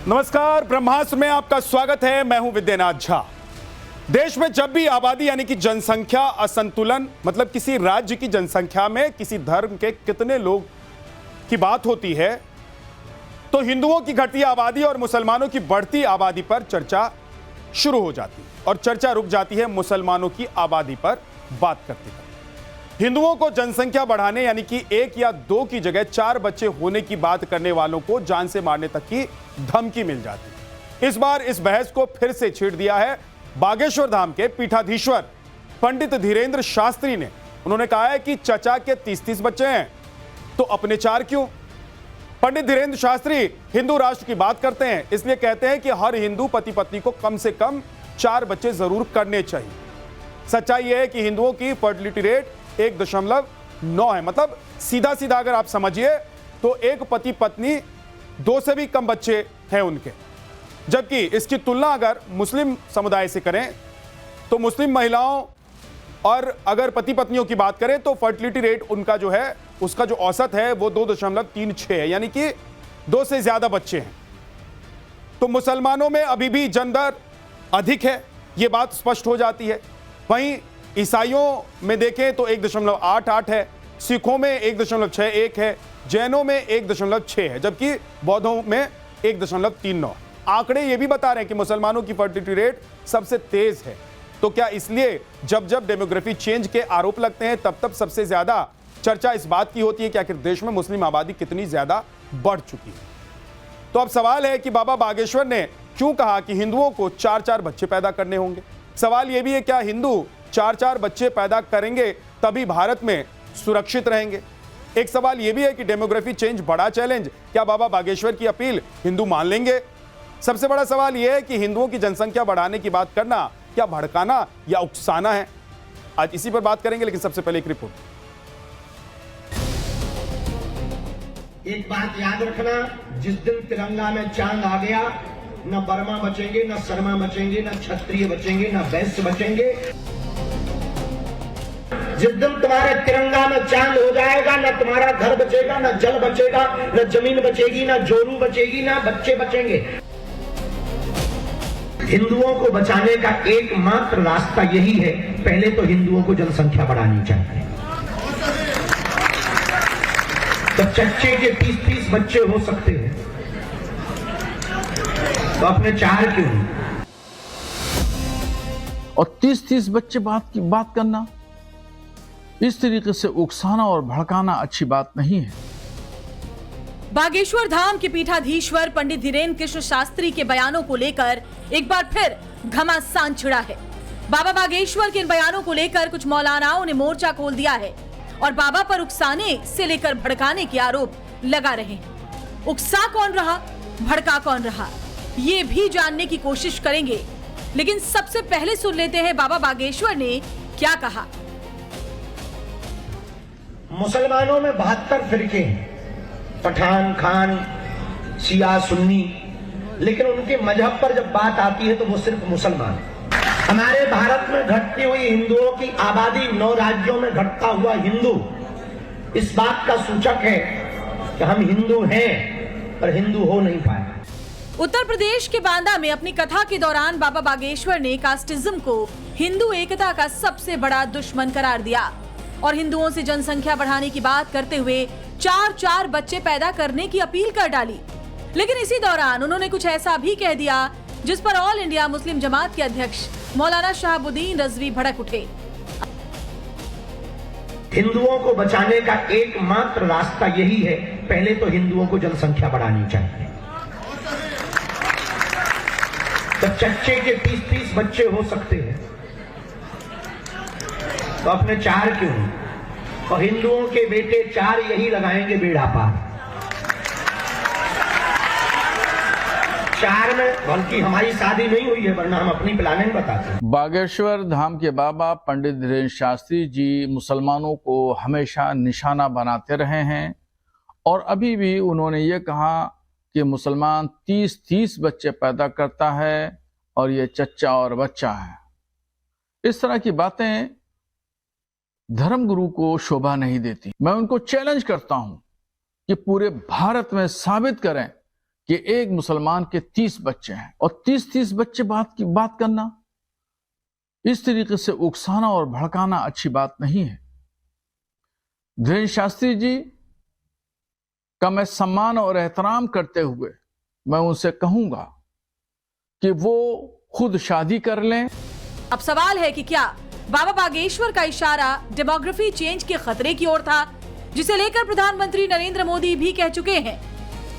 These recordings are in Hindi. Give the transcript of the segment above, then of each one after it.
नमस्कार, ब्रह्मास्त्र में आपका स्वागत है। मैं हूं विद्यानाथ झा। देश में जब भी आबादी यानी कि जनसंख्या असंतुलन, मतलब किसी राज्य की जनसंख्या में किसी धर्म के कितने लोग की बात होती है, तो हिंदुओं की घटती आबादी और मुसलमानों की बढ़ती आबादी पर चर्चा शुरू हो जाती है और चर्चा रुक जाती है मुसलमानों की आबादी पर बात करते करते। हिंदुओं को जनसंख्या बढ़ाने यानी कि 1 या 2 की जगह 4 बच्चे होने की बात करने वालों को जान से मारने तक की धमकी मिल जाती है। इस बार इस बहस को फिर से छेड़ दिया है बागेश्वर धाम के पीठाधीश्वर पंडित धीरेन्द्र शास्त्री ने। उन्होंने कहा है कि चचा के 30-30 बच्चे हैं तो अपने 4 क्यों। पंडित धीरेन्द्र शास्त्री हिंदू राष्ट्र की बात करते हैं, इसलिए कहते हैं कि हर हिंदू पति पत्नी को कम से कम 4 बच्चे जरूर करने चाहिए। सच्चाई यह है कि हिंदुओं की फर्टिलिटी रेट 1.9 है। मतलब सीधा सीधा अगर आप समझिए तो एक पति पत्नी 2 से भी कम बच्चे हैं उनके। जबकि इसकी तुलना अगर मुस्लिम समुदाय से करें तो मुस्लिम महिलाओं और अगर पति पत्नियों की बात करें तो फर्टिलिटी रेट उनका जो है, उसका जो औसत है वो 2.36 है, यानी कि 2 से ज्यादा बच्चे हैं। तो मुसलमानों में अभी भी जन्म दर अधिक है, यह बात स्पष्ट हो जाती है। वहीं ईसाइयों में देखें तो 1.88 है, सिखों में 1.61 है, जैनों में 1.6 है, जबकि बौद्धों में 1.39। आंकड़े ये भी बता रहे हैं कि मुसलमानों की फर्टिलिटी रेट सबसे तेज है। तो क्या इसलिए जब जब डेमोग्राफी चेंज के आरोप लगते हैं तब तब सबसे ज्यादा चर्चा इस बात की होती है कि आखिर देश में मुस्लिम आबादी कितनी ज्यादा बढ़ चुकी है। तो अब सवाल है कि बाबा बागेश्वर ने क्यों कहा कि हिंदुओं को 4-4 बच्चे पैदा करने होंगे। सवाल यह भी है, क्या हिंदू 4-4 बच्चे पैदा करेंगे तभी भारत में सुरक्षित रहेंगे। एक सवाल यह भी है कि डेमोग्राफी चेंज बड़ा चैलेंज, क्या बाबा बागेश्वर की अपील हिंदू मान लेंगे। सबसे बड़ा सवाल यह है कि हिंदुओं की जनसंख्या बढ़ाने की बात करना क्या भड़काना या उकसाना है। आज इसी पर बात करेंगे, लेकिन सबसे पहले एक रिपोर्ट। एक बात याद रखना, जिस दिन तिरंगा में चांद आ गया, न बर्मा बचेंगे, न शर्मा बचेंगे, न क्षत्रिय बचेंगे, न वैश्य बचेंगे। जिस दिन तुम्हारे तिरंगा में चांद हो जाएगा, न तुम्हारा घर बचेगा, न जल बचेगा, न जमीन बचेगी, न जोरू बचेगी, न बच्चे बचेंगे। हिंदुओं को बचाने का एकमात्र रास्ता यही है, पहले तो हिंदुओं को जनसंख्या बढ़ानी चाहिए। तो चच्चे के 30-30 बच्चे हो सकते हैं तो अपने 4 क्यों। और 30-30 बच्चे बात करना, इस तरीके से उकसाना और भड़काना अच्छी बात नहीं है। बागेश्वर धाम के पीठाधीश्वर पंडित धीरेन्द्र कृष्ण शास्त्री के बयानों को लेकर एक बार फिर घमासान छिड़ा है। बाबा बागेश्वर के इन बयानों को लेकर कुछ मौलानाओं ने मोर्चा खोल दिया है और बाबा पर उकसाने से लेकर भड़काने के आरोप लगा रहे हैं। उकसा कौन रहा, भड़का कौन रहा, ये भी जानने की कोशिश करेंगे, लेकिन सबसे पहले सुन लेते हैं बाबा बागेश्वर ने क्या कहा। मुसलमानों में 72 फिरके हैं, पठान, खान, शिया, सुन्नी, लेकिन उनके मजहब पर जब बात आती है तो वो सिर्फ मुसलमान। हमारे भारत में घटती हुई हिंदुओं की आबादी 9 राज्यों में घटता हुआ हिंदू इस बात का सूचक है कि हम हिंदू हैं पर हिंदू हो नहीं पाए। उत्तर प्रदेश के बांदा में अपनी कथा के दौरान बाबा बागेश्वर ने कास्टिज्म को हिंदू एकता का सबसे बड़ा दुश्मन करार दिया और हिंदुओं से जनसंख्या बढ़ाने की बात करते हुए 4-4 बच्चे पैदा करने की अपील कर डाली। लेकिन इसी दौरान उन्होंने कुछ ऐसा भी कह दिया जिस पर ऑल इंडिया मुस्लिम जमात के अध्यक्ष मौलाना शहाबुद्दीन रजवी भड़क उठे। हिंदुओं को बचाने का एकमात्र रास्ता यही है, पहले तो हिंदुओं को जनसंख्या बढ़ानी चाहिए। तो चच्चे के 30-30 बच्चे हो सकते हैं तो अपने 4 क्यों। और हिंदुओं के बेटे 4 यही लगाएंगे बेड़ा पार। 4 में बल्कि हमारी शादी नहीं हुई है, वरना हम अपनी प्लानिंग बताते हैं। बागेश्वर धाम के बाबा पंडित धीरेन्द्र शास्त्री जी मुसलमानों को हमेशा निशाना बनाते रहे हैं और अभी भी उन्होंने ये कहा कि मुसलमान 30-30 बच्चे पैदा करता है और ये चच्चा और बच्चा है। इस तरह की बातें धर्मगुरु को शोभा नहीं देती। मैं उनको चैलेंज करता हूं कि पूरे भारत में साबित करें कि एक मुसलमान के 30 बच्चे हैं और 30 बच्चे बात करना, इस तरीके से उकसाना और भड़काना अच्छी बात नहीं है। धीरेन्द्र शास्त्री जी का मैं सम्मान और एहतराम करते हुए मैं उनसे कहूंगा कि वो खुद शादी कर लें। अब सवाल है कि क्या बाबा बागेश्वर का इशारा डेमोग्राफी चेंज के खतरे की ओर था, जिसे लेकर प्रधानमंत्री नरेंद्र मोदी भी कह चुके हैं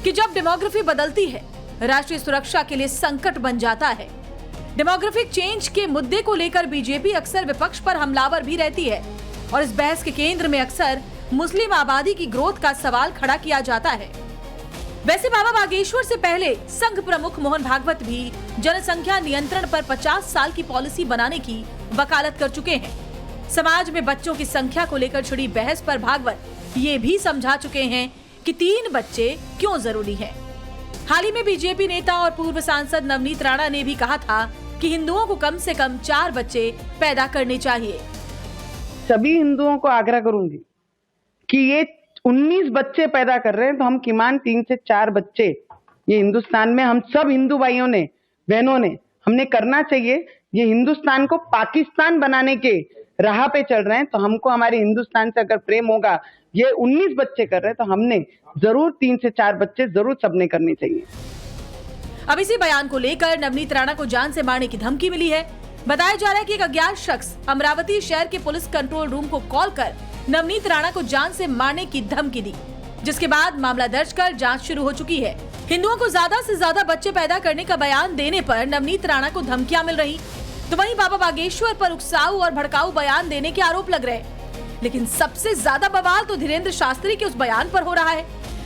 कि जब डेमोग्राफी बदलती है, राष्ट्रीय सुरक्षा के लिए संकट बन जाता है। डेमोग्राफिक चेंज के मुद्दे को लेकर बीजेपी अक्सर विपक्ष पर हमलावर भी रहती है और इस बहस के केंद्र में अक्सर मुस्लिम आबादी की ग्रोथ का सवाल खड़ा किया जाता है। वैसे बाबा बागेश्वर से पहले संघ प्रमुख मोहन भागवत भी जनसंख्या नियंत्रण पर 50 साल की पॉलिसी बनाने की वकालत कर चुके हैं। समाज में बच्चों की संख्या को लेकर छिड़ी बहस पर भागवत ये भी समझा चुके हैं कि 3 बच्चे क्यों जरूरी हैं। हाल ही में बीजेपी नेता और पूर्व सांसद नवनीत राणा ने भी कहा था कि हिंदुओं को कम से कम 4 बच्चे पैदा करने चाहिए। सभी हिंदुओं को आग्रह करूंगी कि ये 19 बच्चे पैदा कर रहे हैं तो हम किमान 3 से 4 बच्चे ये हिंदुस्तान में हम सब हिंदू भाइयों ने, बहनों ने, हमने करना चाहिए। ये हिंदुस्तान को पाकिस्तान बनाने के राह पे चल रहे हैं, तो हमको हमारे हिंदुस्तान से अगर प्रेम होगा, ये 19 बच्चे कर रहे हैं तो हमने जरूर 3 से 4 बच्चे जरूर सबने करने चाहिए। अब इसी बयान को लेकर नवनीत राणा को जान से मारने की धमकी मिली है। बताया जा रहा है कि एक अज्ञात शख्स अमरावती शहर के पुलिस कंट्रोल रूम को कॉल कर नवनीत राणा को जान से मारने की धमकी दी, जिसके बाद मामला दर्ज कर जांच शुरू हो चुकी है। हिंदुओं को ज्यादा से ज्यादा बच्चे पैदा करने का बयान देने पर नवनीत राणा को धमकियां मिल रही, तो वहीं बाबा बागेश्वर पर उकसाऊ और भड़काऊ बयान देने के आरोप लग रहे। लेकिन सबसे ज्यादा बवाल तो धीरेन्द्र शास्त्री के उस बयान पर हो रहा है,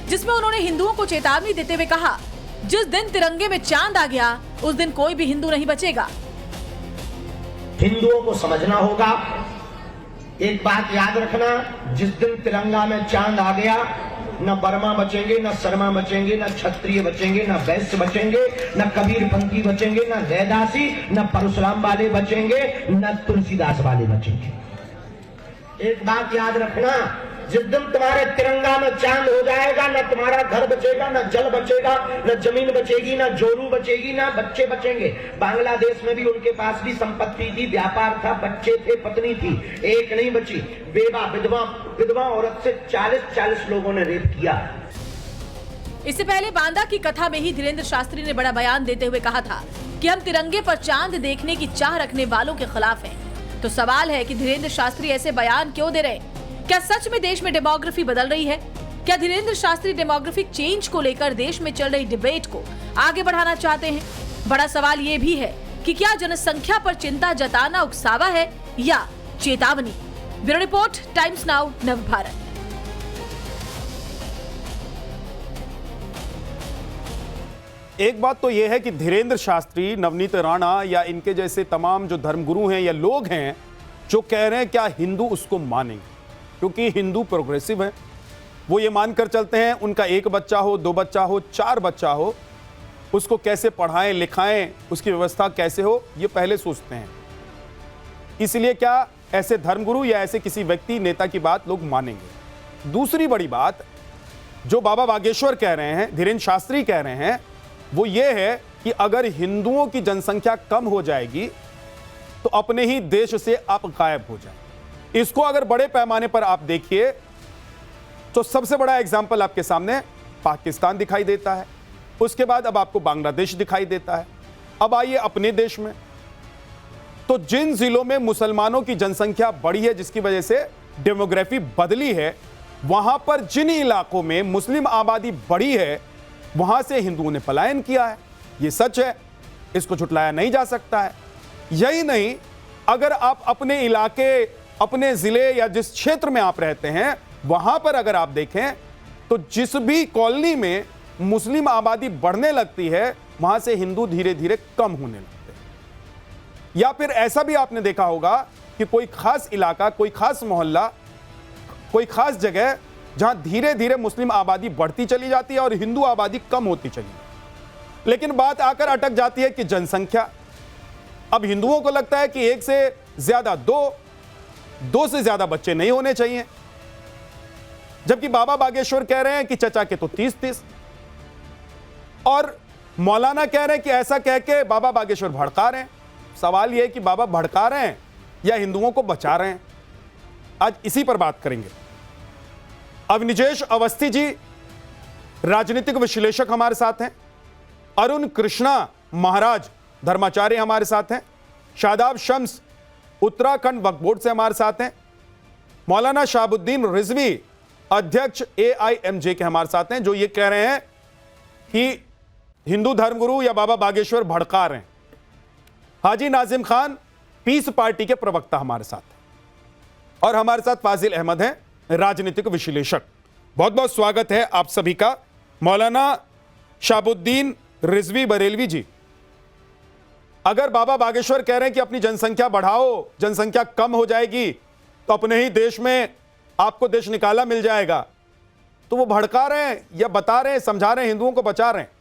जिसमें उन्होंने हिंदुओं को चेतावनी देते हुए कहा, जिस दिन तिरंगे में चांद आ गया उस दिन कोई भी हिंदू नहीं बचेगा। हिंदुओं को समझना होगा, एक बात याद रखना, जिस दिन तिरंगा में चांद आ गया, न बर्मा बचेंगे, न शर्मा बचेंगे, न क्षत्रिय बचेंगे, न वैश्य बचेंगे, न कबीरपंथी बचेंगे, न रैदासी, न परशुराम वाले बचेंगे, न तुलसीदास वाले बचेंगे। एक बात याद रखना, जिस दिन तुम्हारे तिरंगा में चांद हो जाएगा, न तुम्हारा घर बचेगा, न जल बचेगा, न जमीन बचेगी, न जोरू बचेगी, न बच्चे बचेंगे। बांग्लादेश में भी उनके पास भी संपत्ति थी, व्यापार था, बच्चे थे, पत्नी थी, एक नहीं बची। विधवा औरत से 40 लोगों ने रेप किया। इससे पहले बांदा की कथा में ही धीरेन्द्र शास्त्री ने बड़ा बयान देते हुए कहा था कि हम तिरंगे पर चांद देखने की चाह रखने वालों के खिलाफ हैं। तो सवाल है कि धीरेन्द्र शास्त्री ऐसे बयान क्यों दे रहे? क्या सच में देश में डेमोग्राफी बदल रही है? क्या धीरेन्द्र शास्त्री डेमोग्राफिक चेंज को लेकर देश में चल रही डिबेट को आगे बढ़ाना चाहते हैं? बड़ा सवाल ये भी है कि क्या जनसंख्या पर चिंता जताना उकसावा है या चेतावनी? Bureau report, times now, Navbharat. एक बात तो यह है कि धीरेन्द्र शास्त्री, नवनीत राणा या इनके जैसे तमाम जो धर्मगुरु हैं या लोग हैं जो कह रहे हैं क्या हिंदू उसको मानेंगे, क्योंकि हिंदू प्रोग्रेसिव है। वो ये मानकर चलते हैं उनका 1 बच्चा हो, 2 बच्चा हो, 4 बच्चा हो, उसको कैसे पढ़ाएं लिखाएं, उसकी व्यवस्था कैसे हो, ये पहले सोचते हैं। इसलिए क्या ऐसे धर्मगुरु या ऐसे किसी व्यक्ति नेता की बात लोग मानेंगे? दूसरी बड़ी बात जो बाबा बागेश्वर कह रहे हैं, धीरेन्द्र शास्त्री कह रहे हैं, वो ये है कि अगर हिंदुओं की जनसंख्या कम हो जाएगी तो अपने ही देश से आप गायब हो जाए। इसको अगर बड़े पैमाने पर आप देखिए तो सबसे बड़ा एग्जाम्पल आपके सामने पाकिस्तान दिखाई देता है, उसके बाद अब आपको बांग्लादेश दिखाई देता है। अब आइए अपने देश में, तो जिन जिलों में मुसलमानों की जनसंख्या बढ़ी है, जिसकी वजह से डेमोग्राफी बदली है, वहां पर जिन इलाकों में मुस्लिम आबादी बढ़ी है वहां से हिंदुओं ने पलायन किया है। यह सच है, इसको झुटलाया नहीं जा सकता है। यही नहीं, अगर आप अपने इलाके, अपने जिले या जिस क्षेत्र में आप रहते हैं वहां पर अगर आप देखें तो जिस भी कॉलोनी में मुस्लिम आबादी बढ़ने लगती है वहां से हिंदू धीरे धीरे कम होने लगते हैं। या फिर ऐसा भी आपने देखा होगा कि कोई खास इलाका, कोई खास मोहल्ला, कोई खास जगह जहां धीरे धीरे मुस्लिम आबादी बढ़ती चली जाती है और हिंदू आबादी कम होती चली जाती है। लेकिन बात आकर अटक जाती है कि जनसंख्या, अब हिंदुओं को लगता है कि 1 से ज्यादा 2 से ज्यादा बच्चे नहीं होने चाहिए, जबकि बाबा बागेश्वर कह रहे हैं कि चचा के तो 30। और मौलाना कह रहे हैं कि ऐसा कह के बाबा बागेश्वर भड़का रहे हैं। सवाल यह है कि बाबा भड़का रहे हैं या हिंदुओं को बचा रहे हैं? आज इसी पर बात करेंगे। अवनिजेश अवस्थी जी राजनीतिक विश्लेषक हमारे साथ हैं, अरुण कृष्णा महाराज धर्माचार्य हमारे साथ हैं, शादाब शम्स उत्तराखंड वक्फ बोर्ड से हमारे साथ हैं, मौलाना शहाबुद्दीन रिजवी अध्यक्ष AIMJ के हमारे साथ हैं, जो ये कह रहे हैं कि हिंदू धर्मगुरु या बाबा बागेश्वर भड़का रहे हैं। हाजी नाजिम खान पीस पार्टी के प्रवक्ता हमारे साथ हैं, और हमारे साथ फाजिल अहमद हैं राजनीतिक विश्लेषक। बहुत बहुत स्वागत है आप सभी का। मौलाना शहाबुद्दीन रिजवी बरेलवी जी, अगर बाबा बागेश्वर कह रहे हैं कि अपनी जनसंख्या बढ़ाओ, जनसंख्या कम हो जाएगी तो अपने ही देश में आपको देश निकाला मिल जाएगा, तो वो भड़का रहे हैं या बता रहे हैं, समझा रहे हैं, हिंदुओं को बचा रहे हैं?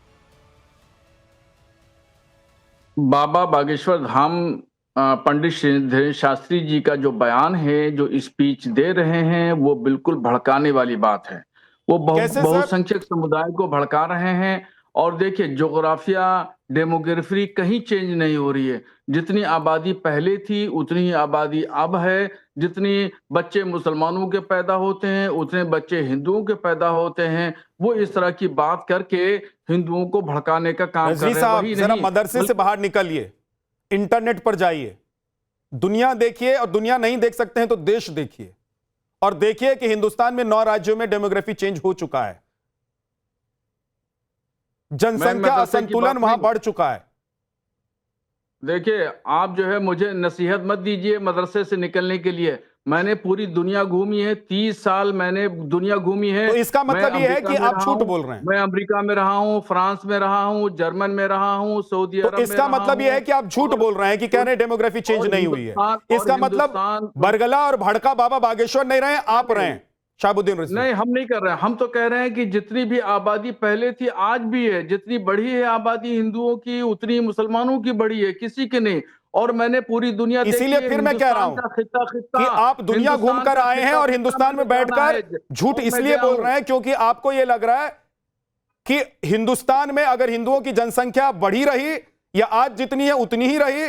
बाबा बागेश्वर धाम पंडित श्री धीरेन्द्र शास्त्री जी का जो बयान है, जो स्पीच दे रहे हैं, वो बिल्कुल भड़काने वाली बात है। वो बहुसंख्यक समुदाय को भड़का रहे हैं। और देखिए, ज्योग्राफिया डेमोग्राफी कहीं चेंज नहीं हो रही है। जितनी आबादी पहले थी उतनी ही आबादी अब है। जितनी बच्चे मुसलमानों के पैदा होते हैं उतने बच्चे हिंदुओं के पैदा होते हैं। वो इस तरह की बात करके हिंदुओं को भड़काने का काम कर रहे हैं। वही जरा नहीं, मदरसे से बाहर निकलिए, इंटरनेट पर जाइए, दुनिया देखिए, और दुनिया नहीं देख सकते हैं तो देश देखिए, और देखिए कि हिंदुस्तान में 9 राज्यों में डेमोग्राफी चेंज हो चुका है। जनसंख्या असंतुलन वहां बढ़ चुका है। देखिए, आप जो है मुझे नसीहत मत दीजिए मदरसे से निकलने के लिए। मैंने पूरी दुनिया घूमी है, 30 साल मैंने दुनिया घूमी है। तो इसका मतलब ये है कि आप झूठ बोल रहे हैं? मैं अमेरिका में रहा हूं, फ्रांस में रहा हूं, जर्मन में रहा हूं, सऊदी अरब में। तो इसका मतलब ये है कि आप झूठ बोल रहे हैं कि कह रहे हैं डेमोग्राफी चेंज नहीं हुई है। इसका मतलब बरगला और भड़का बाबा बागेश्वर नहीं रहे, आप रहे हैं शहाबुद्दीन रिजवी। नहीं, हम नहीं कर रहे हैं। हम तो कह रहे हैं कि जितनी भी आबादी पहले थी आज भी है। जितनी बढ़ी है आबादी हिंदुओं की उतनी मुसलमानों की बढ़ी है, किसी की नहीं। और मैंने पूरी दुनिया इसीलिए फिर मैं कह रहा हूं कि आप दुनिया घूमकर आए हैं और हिंदुस्तान में बैठकर झूठ इसलिए बोल रहे हैं क्योंकि आपको यह लग रहा है कि हिंदुस्तान में अगर हिंदुओं की जनसंख्या बढ़ी रही या आज जितनी है उतनी ही रही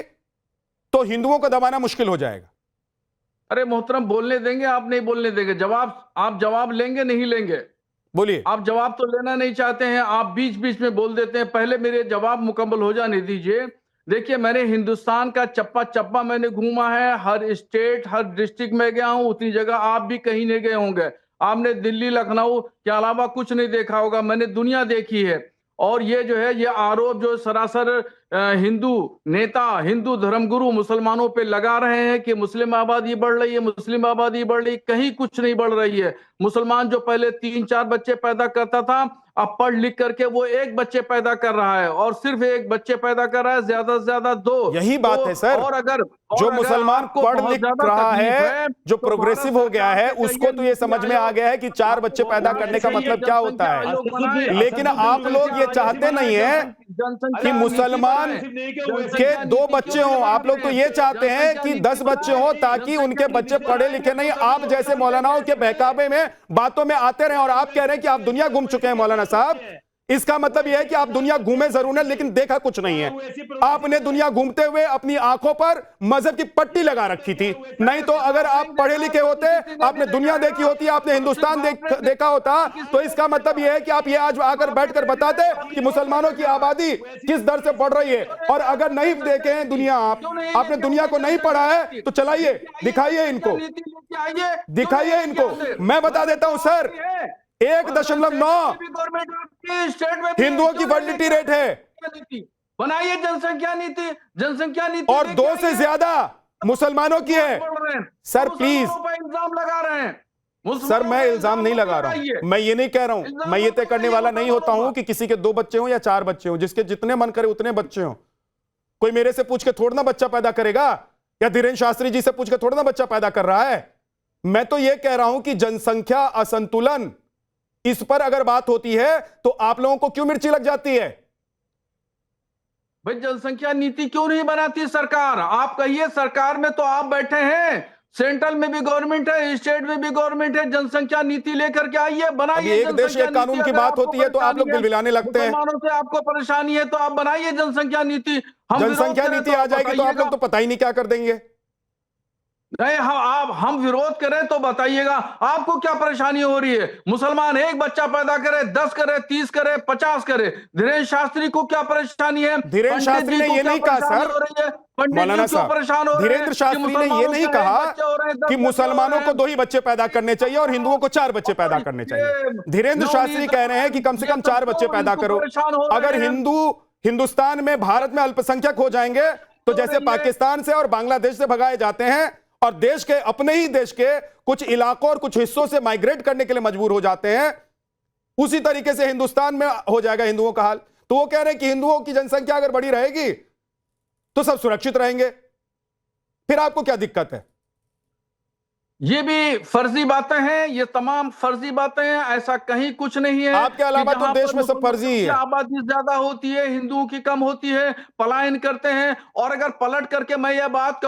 तो हिंदुओं को दबाना मुश्किल हो जाएगा। अरे मोहतरम, बोलने देंगे? आप नहीं बोलने देंगे। आप जवाब लेंगे नहीं लेंगे? बोलिए। आप जवाब तो लेना नहीं चाहते हैं, आप बीच बीच में बोल देते हैं। पहले मेरे जवाब मुकम्मल हो जाने दीजिए। देखिए, मैंने हिंदुस्तान का चप्पा चप्पा मैंने घूमा है। हर स्टेट, हर डिस्ट्रिक्ट में गया हूं। उतनी जगह आप भी कहीं नहीं गए होंगे। आपने दिल्ली, लखनऊ के अलावा कुछ नहीं देखा होगा। मैंने दुनिया देखी है। और ये जो है, ये आरोप जो सरासर हिंदू नेता, हिंदू धर्मगुरु मुसलमानों पे लगा रहे हैं कि मुस्लिम आबादी बढ़ रही है, मुस्लिम आबादी बढ़ रही, कहीं कुछ नहीं बढ़ रही है। मुसलमान जो पहले 3-4 बच्चे पैदा करता था, अब पढ़ लिख करके वो 1 बच्चे पैदा कर रहा है, और सिर्फ 1 बच्चे पैदा कर रहा है, ज्यादा से ज्यादा 2। यही बात है सर। और अगर जो मुसलमान पढ़ लिख रहा है, जो प्रोग्रेसिव हो गया है, उसको तो ये समझ में आ गया है कि 4 बच्चे पैदा करने का मतलब क्या होता है। लेकिन आप लोग ये चाहते नहीं है कि मुसलमान के 2 बच्चे हों। आप लोग तो ये चाहते हैं कि 10 बच्चे हों ताकि उनके बच्चे पढ़े लिखे नहीं आप जैसे मौलानाओं के बहकावे में बातों में आते रहे। और आप कह रहे हैं कि आप दुनिया घूम चुके हैं मौलाना साहब। इसका मतलब यह है कि आप दुनिया घूमे जरूर है लेकिन देखा कुछ नहीं है। आपने दुनिया घूमते हुए अपनी आंखों पर मजहब की पट्टी लगा रखी थी। नहीं तो अगर आप पढ़े लिखे होते, आपने दुनिया देखी होती, आपने हिंदुस्तान देखा होता, तो इसका मतलब यह है कि आप ये आज आकर बैठकर बताते कि मुसलमानों की आबादी किस दर से बढ़ रही है। और अगर नहीं देखे हैं दुनिया, आपने दुनिया को नहीं पढ़ा है तो चलाइए, दिखाइए इनको, दिखाइए इनको। मैं बता देता हूं सर, 1.9 हिंदुओं की फर्टिलिटी रेट है। बनाइए जनसंख्या नीति, जनसंख्या नीति। और 2 से ज्यादा मुसलमानों की है। सर प्लीज, इल्जाम लगा रहे हैं। सर मैं इल्जाम नहीं लगा रहा हूं, मैं ये नहीं कह रहा हूं, मैं ये तय करने वाला नहीं होता हूं कि किसी के 2 बच्चे हों या 4 बच्चे हों। जिसके जितने मन करे उतने बच्चे हों। कोई मेरे से पूछ के थोड़ा ना बच्चा पैदा करेगा, या धीरेन्द्र शास्त्री जी से पूछ के थोड़ा ना बच्चा पैदा कर रहा है। मैं तो ये कह रहा हूं कि जनसंख्या असंतुलन, इस पर अगर बात होती है तो आप लोगों को क्यों मिर्ची लग जाती है? भाई, जनसंख्या नीति क्यों नहीं बनाती सरकार? आप कहिए, सरकार में तो आप बैठे हैं। सेंट्रल में भी गवर्नमेंट है, स्टेट में भी गवर्नमेंट है, जनसंख्या नीति लेकर के आइए, अब बनाइए एक देश जनसंख्या एक कानून नीति। की अगर बात आपको होती है तो आप लोग परेशानी है, बिलबिलाने लगते हैं। मुसलमानों से आपको परेशानी है तो आप बनाइए जनसंख्या नीति। हम विरोध जनसंख्या करें नीति तो आ आप जाएगी तो आप लोग बताइएगा। तो पता ही नहीं क्या कर देंगे। नहीं, हम विरोध करें तो बताइएगा आपको क्या परेशानी हो रही है। मुसलमान एक बच्चा पैदा करे, 10 करे, 30 करे, 50 करे। धीरेन्द्र शास्त्री को क्या परेशानी है? धीरेन्द्र शास्त्री ने ये नहीं कहा सर, मौलाना साहब, धीरेन्द्र शास्त्री ने ये नहीं कहा कि मुसलमानों को 2 ही बच्चे पैदा करने चाहिए और हिंदुओं को 4 बच्चे पैदा करने चाहिए। धीरेन्द्र शास्त्री कह रहे हैं कि कम से कम 4 बच्चे पैदा करो। अगर हिंदुस्तान में, भारत में अल्पसंख्यक हो जाएंगे तो जैसे पाकिस्तान से और बांग्लादेश से भगाए जाते हैं और देश के, अपने ही देश के कुछ इलाकों और कुछ हिस्सों से माइग्रेट करने के लिए मजबूर हो जाते हैं, उसी तरीके से हिंदुस्तान में हो जाएगा हिंदुओं का हाल। तो वो कह रहे हैं कि हिंदुओं की जनसंख्या अगर बढ़ी रहेगी तो सब सुरक्षित रहेंगे, फिर आपको क्या दिक्कत है? ये भी फर्जी बातें हैं, ये तमाम फर्जी बातें हैं। ऐसा कहीं कुछ नहीं है। आपके अलावा तो देश में सब फर्जी ही है। आबादी ज्यादा होती है, हिंदुओं की कम होती है, पलायन करते हैं। और अगर पलट करके मैं ये बात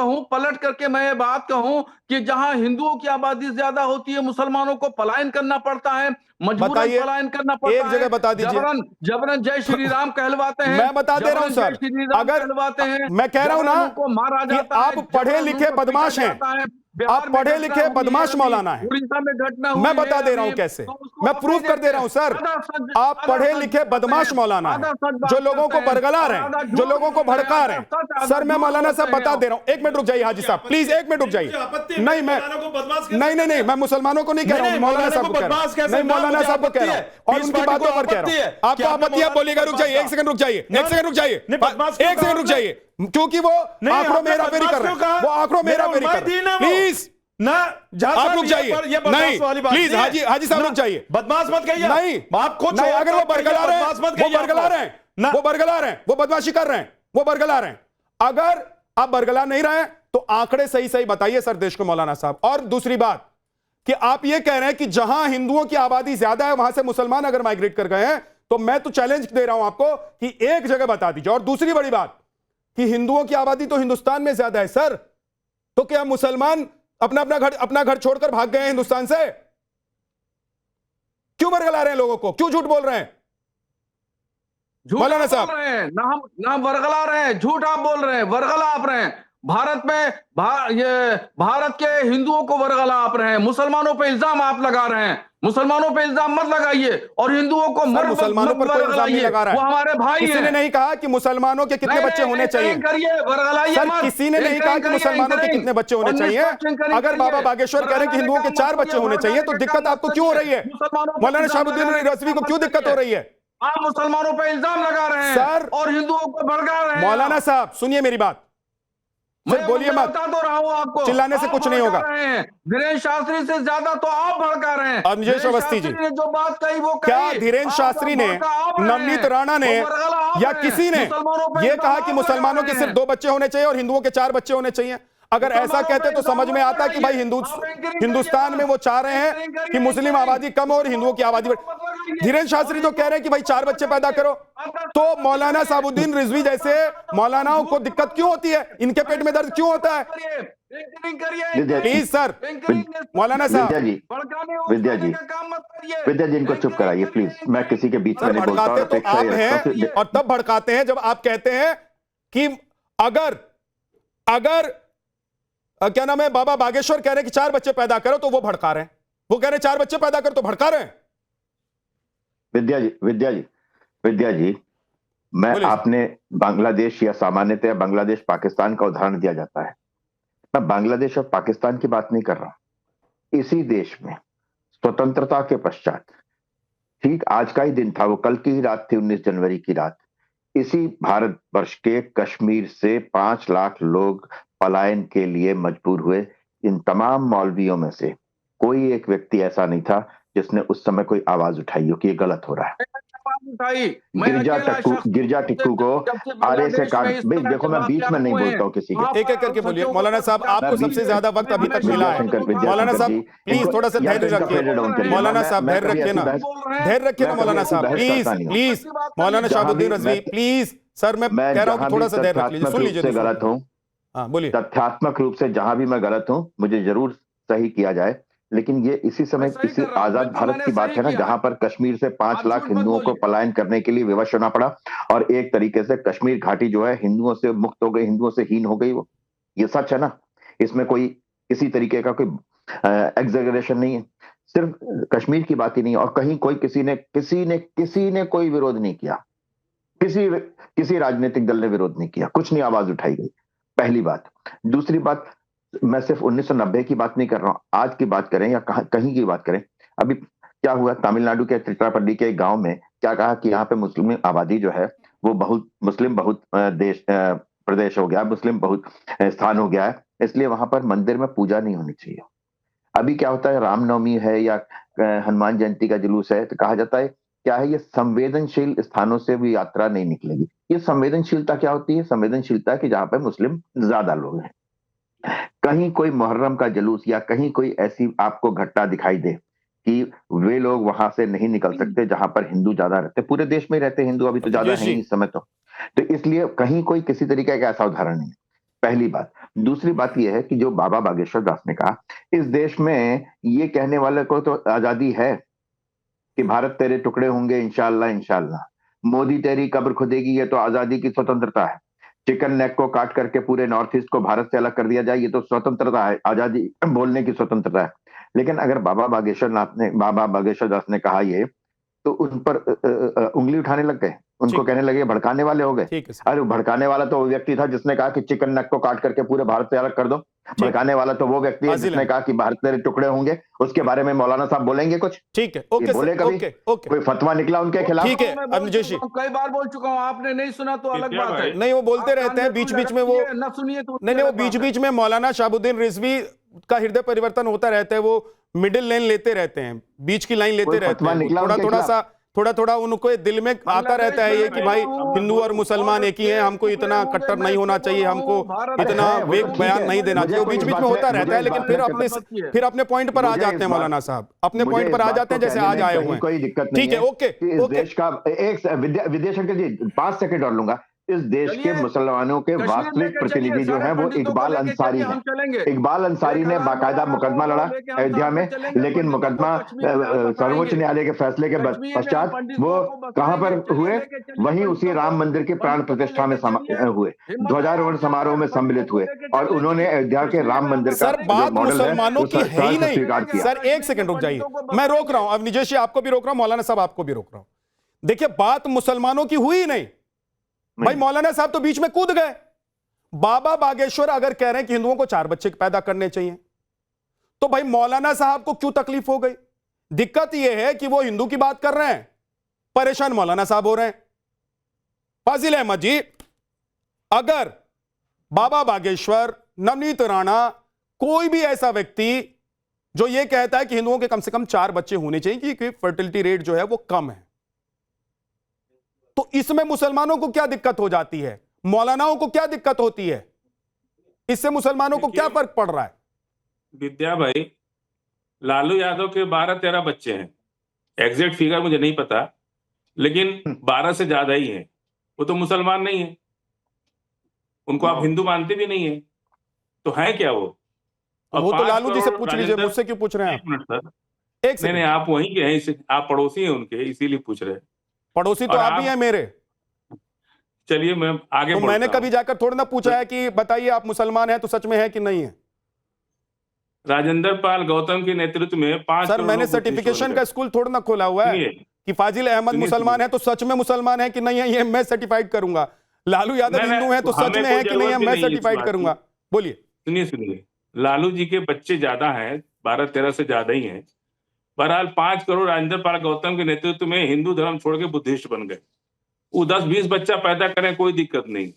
कहूं कि जहां हिंदुओं की आबादी ज्यादा होती है, मुसलमानों को पलायन करना पड़ता है, मजबूरन पलायन करना पड़ता है। एक जगह बता दीजिए। जबरन जय श्री राम कहलवाते हैं। मैं बता दे रहा हूं सर, अगर मैं कह रहा हूं ना कि आप पढ़े लिखे बदमाश हैं, आप पढ़े लिखे बदमाश मौलाना है। उड़ीसा में घटना मैं बता दे रहा हूं कैसे, मैं प्रूफ कर दे रहा हूं सर। आप पढ़े लिखे बदमाश मौलाना है, जो लोगों को बरगला रहे हैं, जो लोगों को भड़का रहे हैं। सर मैं मौलाना साहब बता दे रहा हूं, 1 मिनट रुक जाइए हाजी साहब, प्लीज 1 मिनट रुक जाइए। नहीं नहीं, मैं मुसलमानों को नहीं कह रहा हूं, मौलाना साहब को कह रहा हूं। नहीं, मौलाना साहब को कह रहा हूं और उनकी बातों पर कह रहा हूं। आपको आपत्ति है, बोलिएगा। रुक जाइए, 1 सेकंड रुक जाइए, 1 सेकंड रुक जाइए, 1 सेकंड रुक जाइए, क्योंकि वो आंकड़ों में हेराफेरी कर रहे हैं, वो आंकड़ों में हेराफेरी कर रहे हैं। प्लीज ना आप रुक जाइए, नहीं प्लीज हाजी साहब रुक जाइए, बदमाश मत कहिए। नहीं आपको नहीं, अगर वो बरगला रहे हैं, वो बरगला रहे हैं, वो बदमाशी कर रहे हैं, वो बरगला रहे हैं। अगर आप बरगला नहीं रहे हैं तो आंकड़े सही सही बताइए सर देश को मौलाना साहब। और दूसरी बात कि आप ये कह रहे हैं कि जहां हिंदुओं की आबादी ज्यादा है वहां से मुसलमान अगर माइग्रेट कर गए हैं, तो मैं तो चैलेंज दे रहा हूं आपको कि एक जगह बता दीजिए। और दूसरी बड़ी बात कि हिंदुओं की आबादी तो हिंदुस्तान में ज्यादा है सर, तो क्या मुसलमान अपना घर छोड़कर भाग गए हैं हिंदुस्तान से? क्यों बरगला रहे हैं लोगों को, क्यों झूठ बोल रहे हैं मौलाना साहब? ना हम बरगला रहे हैं, झूठ आप बोल रहे हैं, बरगला आप रहे हैं। भारत में भारत के हिंदुओं को बरगला आप रहे हैं, मुसलमानों पे इल्जाम आप लगा रहे हैं। मुसलमानों पे इल्जाम मत लगाइए और हिंदुओं को मुसलमानों पर कोई इल्जाम नहीं लगा रहा है। वो हमारे भाई हैं। किसी ने नहीं कहा कि मुसलमानों के कितने बच्चे होने चाहिए सर, किसी ने नहीं कहा कि मुसलमानों के कितने बच्चे होने चाहिए। अगर बाबा बागेश्वर कह रहे हैं कि हिंदुओं के 4 बच्चे होने चाहिए तो दिक्कत आपको क्यों हो रही है? मौलाना शहाबुद्दीन रिजवी को क्यों दिक्कत हो रही है? आप मुसलमानों पर इल्जाम लगा रहे हैं सर और हिंदुओं को भड़का रहे हैं। मौलाना साहब सुनिए मेरी बात, मैं बोलिए मत, बता तो रहा हूं आपको, चिल्लाने से कुछ नहीं होगा। धीरेन्द्र शास्त्री से ज्यादा तो आप भड़का रहे हैं। अंजेश अवस्थी जी ने जो बात कही वो क्या धीरेन्द्र शास्त्री ने, नवनीत राणा ने या किसी ने यह कहा कि मुसलमानों के सिर्फ 2 बच्चे होने चाहिए और हिंदुओं के 4 बच्चे होने चाहिए? अगर ऐसा कहते तो समझ में आता कि भाई हिंदुस्तान में वो चाह रहे हैं कि मुस्लिम आबादी कम हो और हिंदुओं की आबादी बढ़े। धीरेन्द्र शास्त्री तो कह रहे हैं कि भाई 4 बच्चे पैदा करो। तो मौलाना शहाबुद्दीन रिजवी जैसे मौलानाओं को दिक्कत क्यों होती है? इनके पेट में दर्द क्यों होता है? प्लीज सर, मौलाना साहब, विद्या जी इनको चुप कराइए प्लीज। मैं किसी के बीच में नहीं बोलता। भड़काते तो आप हैं और तब भड़काते हैं जब आप कहते हैं कि अगर क्या नाम है, बाबा बागेश्वर कह रहे हैं कि 4 बच्चे पैदा करो तो वो भड़का रहे हैं। वो कह रहे हैं 4 बच्चे पैदा करो तो भड़का रहे हैं। विद्या जी मैं आपने बांग्लादेश या सामान्यतः बांग्लादेश पाकिस्तान का उदाहरण दिया जाता है। मैं बांग्लादेश और पाकिस्तान की बात नहीं कर रहा। इसी देश में स्वतंत्रता के पश्चात, ठीक आज का ही दिन था, वो कल की ही रात थी, 19 जनवरी की रात, इसी भारतवर्ष के कश्मीर से 5 लाख लोग पलायन के लिए मजबूर हुए। इन तमाम मौलवियों में से कोई एक व्यक्ति ऐसा नहीं था जिसने उस समय कोई आवाज उठाई हो कि ये गलत हो रहा है। गिरजा टिक्कू को आरे से काट, भाई देखो मैं बीच में नहीं बोलता हूँ किसी के। एक करके बोलिए मौलाना साहब, आपको सबसे ज्यादा वक्त अभी तक मिला है। मौलाना साहब प्लीज थोड़ा सा धैर्य रखिए। मौलाना साहब धैर्य रखिए ना, धैर्य रखिए ना मौलाना साहब, please. Maulana Shahabuddin Rizvi please. Sir मैं कह रहा हूँ थोड़ा सा धैर्य रख लीजिए, सुन लीजिए। गलत हूँ हाँ बोलिए। तथ्यात्मक रूप से जहां भी मैं गलत हूं मुझे जरूर सही किया जाए, लेकिन ये इसी समय किसी आजाद भारत की बात है ना, जहां पर कश्मीर से 5 लाख हिंदुओं को पलायन करने के लिए विवश होना पड़ा और एक तरीके से कश्मीर घाटी जो है हिंदुओं से मुक्त हो गई, हिंदुओं से हीन हो गई। वो ये सच है ना, इसमें कोई किसी तरीके का कोई एग्जेगरेशन नहीं है, सिर्फ कश्मीर की बात ही नहीं। और कहीं कोई किसी ने कोई विरोध नहीं किया, किसी राजनीतिक दल ने विरोध नहीं किया, कुछ नहीं आवाज उठाई गई, पहली बात। दूसरी बात, मैं सिर्फ 1990 की बात नहीं कर रहा हूं, आज की बात करें या कहीं की बात करें। अभी क्या हुआ तमिलनाडु के तिरुचिरापल्ली के एक गांव में, क्या कहा कि यहाँ पे मुस्लिम आबादी जो है वो मुस्लिम बहुत प्रदेश हो गया, मुस्लिम बहुत स्थान हो गया है, इसलिए वहां पर मंदिर में पूजा नहीं होनी चाहिए। अभी क्या होता है, रामनवमी है या हनुमान जयंती का जुलूस है, तो कहा जाता है क्या है, ये संवेदनशील स्थानों से भी यात्रा नहीं निकलेगी। ये संवेदनशीलता क्या होती है? संवेदनशीलता कि जहां पर मुस्लिम ज्यादा लोग हैं। कहीं कोई मुहर्रम का जुलूस या कहीं कोई ऐसी आपको घटना दिखाई दे कि वे लोग वहां से नहीं निकल सकते जहां पर हिंदू ज्यादा रहते, पूरे देश में रहते हिंदू, अभी तो ज्यादा है इस समय तो इसलिए कहीं कोई किसी तरीके का ऐसा उदाहरण नहीं है, पहली बात। दूसरी बात यह है कि जो बाबा बागेश्वर दास ने कहा, इस देश में ये कहने वाले को तो आजादी है कि भारत तेरे टुकड़े होंगे इंशाअल्लाह इंशाअल्लाह, मोदी तेरी कब्र खुदेगी, ये तो आजादी की स्वतंत्रता है। चिकन नेक को काट करके पूरे नॉर्थ ईस्ट को भारत से अलग कर दिया जाए, ये तो स्वतंत्रता है, आजादी बोलने की स्वतंत्रता है। लेकिन अगर बाबा बागेश्वर दास ने कहा ये, तो उन पर उंगली उठाने लग गए, उनको कहने लगे भड़काने वाले हो गए। अरे भड़काने वाला तो वो व्यक्ति था जिसने कहा कि चिकन नेक को काट करके पूरे भारत से अलग कर दो, भड़काने वाला तो वो व्यक्ति है जिसने कहा कि भारत तेरे टुकड़े होंगे। उसके बारे में मौलाना साहब बोलेंगे कुछ? ठीक है, ओके बोले कभी कोई फतवा निकला उनके खिलाफ? ठीक है, अब जोशी कई बार बोल चुका हूं, आपने नहीं सुना तो अलग बात है। नहीं, वो बोलते रहते हैं बीच बीच में, वो ना सुनिए तो नहीं, वो बीच बीच में मौलाना शाहबुद्दीन रिजवी का हृदय परिवर्तन होता रहता है, वो मिडिल लाइन लेते रहते हैं, बीच की लाइन लेते रहते हैं, थोड़ा उनको दिल में आता रहता है ये कि भाई हिंदू और मुसलमान एक ही हैं, हमको इतना कट्टर नहीं होना चाहिए, हमको इतना वेग बयान नहीं देना चाहिए, वो बीच बीच में होता रहता है। लेकिन फिर अपने पॉइंट पर आ जाते हैं मौलाना साहब, अपने पॉइंट पर आ जाते हैं जैसे आज आए हुए हैं। कोई दिक्कत नहीं, ठीक है, ओके। देश का एक विद्याशंकर जी 5 सेकंड और लूंगा। इस देश के मुसलमानों के वास्तविक प्रतिनिधि जो है वो इकबाल अंसारी है। इकबाल अंसारी ने बाकायदा मुकदमा लड़ा अयोध्या में, लेकिन मुकदमा सर्वोच्च न्यायालय के फैसले के पश्चात वो कहां पर हुए? वहीं उसी राम मंदिर के प्राण प्रतिष्ठा में हुए, ध्वजारोहण समारोह में सम्मिलित हुए और उन्होंने अयोध्या के राम मंदिर का सर बात मुसलमानों की है ही नहीं। सर एक सेकंड रुक जाइए, मैं रोक रहा हूं, अब निजेश जी आपको भी रोक रहा हूं, मौलाना साहब आपको भी रोक रहा हूं। देखिए बात मुसलमानों की हुई नहीं भाई, मौलाना साहब तो बीच में कूद गए। बाबा बागेश्वर अगर कह रहे हैं कि हिंदुओं को 4 बच्चे पैदा करने चाहिए, तो भाई मौलाना साहब को क्यों तकलीफ हो गई? दिक्कत यह है कि वो हिंदू की बात कर रहे हैं, परेशान मौलाना साहब हो रहे हैं। फाजिल अहमद जी, अगर बाबा बागेश्वर, नवनीत राणा, कोई भी ऐसा व्यक्ति जो यह कहता है कि हिंदुओं के कम से कम 4 बच्चे होने चाहिए क्योंकि फर्टिलिटी रेट जो है वो कम है, तो इसमें मुसलमानों को क्या दिक्कत हो जाती है? मौलानाओं को क्या दिक्कत होती है? इससे मुसलमानों को क्या फर्क पड़ रहा है? विद्या भाई, लालू यादव के 12-13 बच्चे हैं, एग्जैक्ट फिगर मुझे नहीं पता, लेकिन 12 से ज्यादा ही है। वो तो मुसलमान नहीं है, उनको आप हिंदू मानते भी नहीं है, तो है क्या वो? वो तो लालू जी से पूछ लीजिए, मुझसे क्यों पूछ रहे हैं? एक मिनट सर, एक नहीं, आप वहीं के हैं, आप पड़ोसी हैं उनके, इसीलिए पूछ रहे हैं। पड़ोसी तो आप ही हैं मेरे। चलिए मैं आगे तो मैंने कभी जाकर थोड़ा ना पूछा है कि बताइए आप मुसलमान हैं तो सच में है कि नहीं है? राजेंद्र पाल गौतम के नेतृत्व में 5 सर मैंने सर्टिफिकेशन का स्कूल थोड़ा ना खोला हुआ है कि फाजिल अहमद मुसलमान है तो सच में मुसलमान है कि नहीं है, ये मैं सर्टिफाइड करूंगा। लालू यादव हिंदू है तो सच में है कि नहीं है, मैं सर्टिफाइड करूंगा। बोलिए। सुनिए, लालू जी के बच्चे ज्यादा हैं, 12-13 से ज्यादा ही हैं। बहरहाल 5 करोड़ राजेंद्र पाल गौतम के नेतृत्व में हिंदू धर्म छोड़ के बुद्धिस्ट बन गए। वो 10-20 बच्चा पैदा करें कोई दिक्कत नहीं,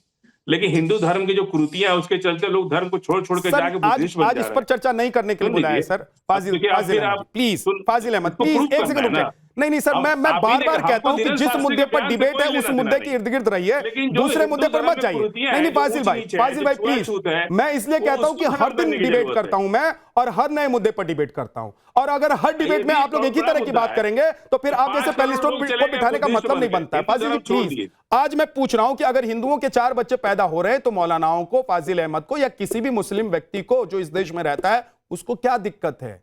लेकिन हिंदू धर्म की जो कुरीतियां है उसके चलते लोग धर्म को छोड़ के जाके बुद्धिस्ट बन जा रहे हैं। आज इस पर चर्चा नहीं करने के लिए बुलाया है sir. Fazil please, Fazil Ahmed please, एक सेकंड रुक जाइए। नहीं सर, मैं बार बार कहता हूं कि जिस मुद्दे पर डिबेट है उस मुद्दे के इर्द गिर्द रहिए, दूसरे मुद्दे पर मत जाइए। नहीं फाजिल भाई प्लीज, मैं इसलिए कहता हूं कि हर दिन डिबेट करता हूं मैं, और हर नए मुद्दे पर डिबेट करता हूं, और अगर हर डिबेट में आप लोग एक ही तरह की बात करेंगे तो फिर आप जैसे पैलेस्टाइन को बिठाने का मतलब नहीं बनता है। फाजिल जी प्लीज, आज मैं पूछ रहा हूं कि अगर हिंदुओं के 4 बच्चे पैदा हो रहे हैं तो मौलानाओं को, फाजिल अहमद को, या किसी भी मुस्लिम व्यक्ति को जो इस देश में रहता है, उसको क्या दिक्कत है?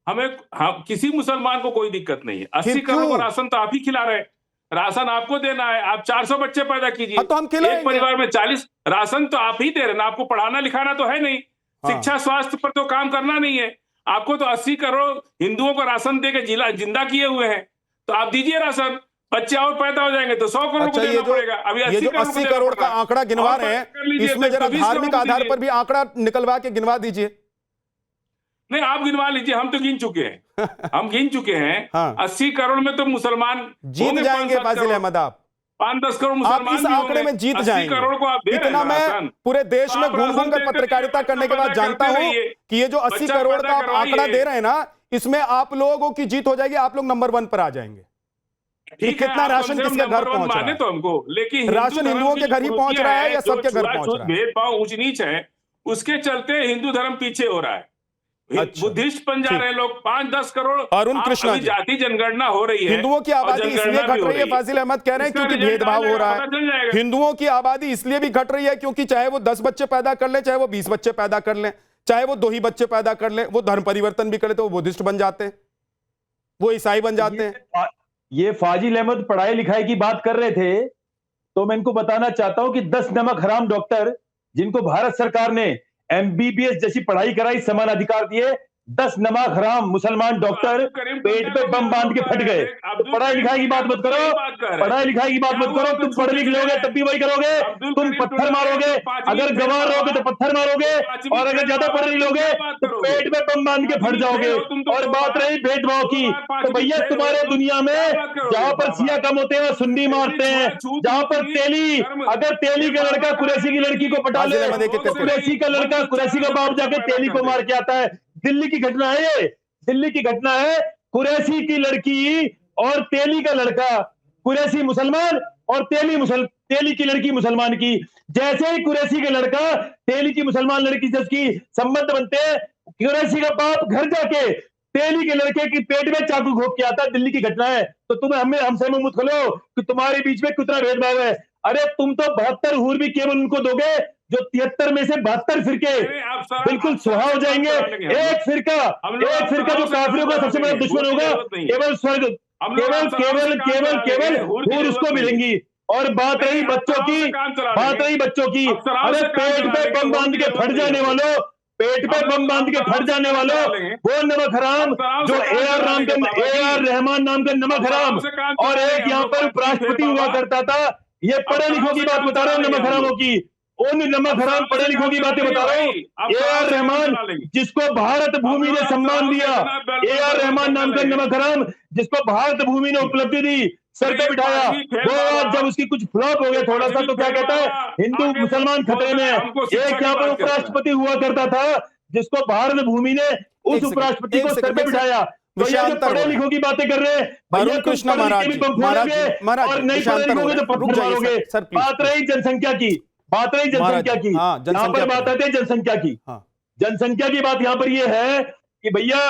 हम किसी मुसलमान को कोई दिक्कत नहीं है। 80 करोड़ का राशन तो आप ही खिला रहे हैं, राशन आपको देना है, आप 400 बच्चे पैदा कीजिए, तो हम खिलाएंगे। एक परिवार में 40 राशन तो आप ही दे रहे हैं, आपको पढ़ाना लिखाना तो है नहीं, शिक्षा स्वास्थ्य पर तो काम करना नहीं है आपको, तो 80 करोड़ हिंदुओं को राशन देकर जिंदा किए हुए हैं, तो आप दीजिए राशन, बच्चे और पैदा हो जाएंगे तो 100 करोड़ को देना पड़ेगा। अभी 80 करोड़ का आंकड़ा गिनवा रहे हैं, इसमें जरा धार्मिक आधार पर भी आंकड़ा निकलवा के गिनवा दीजिए। नहीं आप गिनवा लीजिए, हम तो गिन चुके हैं हम गिन चुके हैं। 80 करोड़ में तो मुसलमान जीत जाएंगे फाजिल अहमद, आप 5-10 करोड़ मुसलमान इस आंकड़े में जीत जाएंगे। करोड़ को आप दे रहे हैं। इतना मैं पूरे देश में घूम घूम कर पत्रकारिता करने के बाद जानता हूं कि ये जो 80 करोड़ का आप आंकड़ा दे रहे हैं ना, इसमें आप लोगों की जीत हो जाएगी, आप लोग नंबर 1 पर आ जाएंगे। कितना राशन किसके घर पहुंच रहा है तो हमको, लेकिन राशन हिंदुओं के घर ही पहुंच रहा है या सबके घर पहुंच रहा है? भेदभाव ऊंच नीच है, उसके चलते हिंदू धर्म पीछे हो रहा है। बुद्धिस्ट बन जा रहे हैं लोग, 5-10 करोड़। अरुण कृष्णा जी, जाति जनगणना हो रही है, हिंदुओं की आबादी इसलिए घट रही है, फाजिल अहमद कह रहे हैं क्योंकि भेदभाव हो रहा है। हिंदुओं की आबादी इसलिए भी घट रही है क्योंकि चाहे वो 10 बच्चे पैदा कर ले, चाहे वो 20 बच्चे पैदा कर ले, चाहे वो 2 ही बच्चे पैदा कर ले, वो धर्म परिवर्तन भी करे तो वो बुद्धिस्ट बन जाते हैं, वो ईसाई बन जाते हैं। ये फाजिल अहमद पढ़ाई लिखाई की बात कर रहे थे, तो मैं इनको बताना चाहता हूं कि 10 नमक हराम डॉक्टर जिनको भारत सरकार ने MBBS जैसी पढ़ाई कराई, समान अधिकार दिए, 10 नमक हराम मुसलमान डॉक्टर पेट पे बम बांध के फट गए। तो पढ़ाई लिखाई की बात मत करो, पढ़ाई लिखाई की बात मत करो। तुम पढ़ लिख लोगे तब भी वही करोगे, तुम पत्थर मारोगे, अगर गंवार रहोगे तो पत्थर मारोगे, और अगर ज्यादा पढ़ लिख लोगे तो पेट में बम बांध के फट जाओगे। और बात रही भेदभाव की, तो भैया तुम्हारे दुनिया में जहां पर सिया कम होते हैं सुन्नी मारते हैं, जहां पर तेली, अगर तेली का लड़का कुरैशी की लड़की को पटा ले, कुरैशी का लड़का कुरैशी का बाप जाके तेली को मार के आता है। दिल्ली की घटना है, ये दिल्ली की घटना है। कुरैशी की लड़की और तेली का लड़का, कुरैशी मुसलमान और तेली की लड़की मुसलमान की। जैसे ही कुरैशी का लड़का तेली की मुसलमान लड़की से उसकी संबंध बनते हैं, कुरैशी का बाप घर जाके तेली के लड़के की पेट में चाकू घोंप के आता है। दिल्ली की घटना है। तो तुम हमसे मुंह मत खोलो कि तुम्हारे बीच में कितना भेदभाव है। अरे तुम तो 72 हूर भी केवल उनको दोगे जो 73 में से 72 फिरके बिल्कुल सुहा हो जाएंगे। एक फिरका जो काफिरों का सबसे बड़ा दुश्मन होगा, केवल स्वर्ग, केवल हूर उसको मिलेंगी। और बात रही बच्चों की, अरे पेट पे बम बांध के फट जाने वालों, पेट पे बम बांध के फट जाने वालों, वो नमक हराम जो AR रहमान नाम का नमक हराम, और एक यहाँ पर उपराष्ट्रपति हुआ करता था। ये पढ़े लिखों की बात बता रहा हूँ, नमक हरामों की, उन नमक हराम पढ़े लिखों की बातें बता रहा हूँ। AR रहमान जिसको भारत भूमि ने सम्मान दिया, AR रहमान नाम का नमक हराम जिसको भारत भूमि ने उपलब्धि दी, सर पे बिठाया, वो आज जब उसकी कुछ फ्लॉप हो गया थोड़ा सा, तो क्या कहता है हिंदू मुसलमान खतरे में है। एक यहाँ पर उपराष्ट्रपति हुआ करता था जिसको भारत भूमि ने उस उपराष्ट्रपति को सर पे बिठाया। तो ये पढ़े लिखों की बातें कर रहे हैं, अरुण कृष्णा महाराज और नहीं पढ़े लिखोगे तो पत्थर मारोगे। बात रही जनसंख्या की, यहाँ पर बात आती है जनसंख्या की। जनसंख्या की बात यहाँ पर ये है कि भैया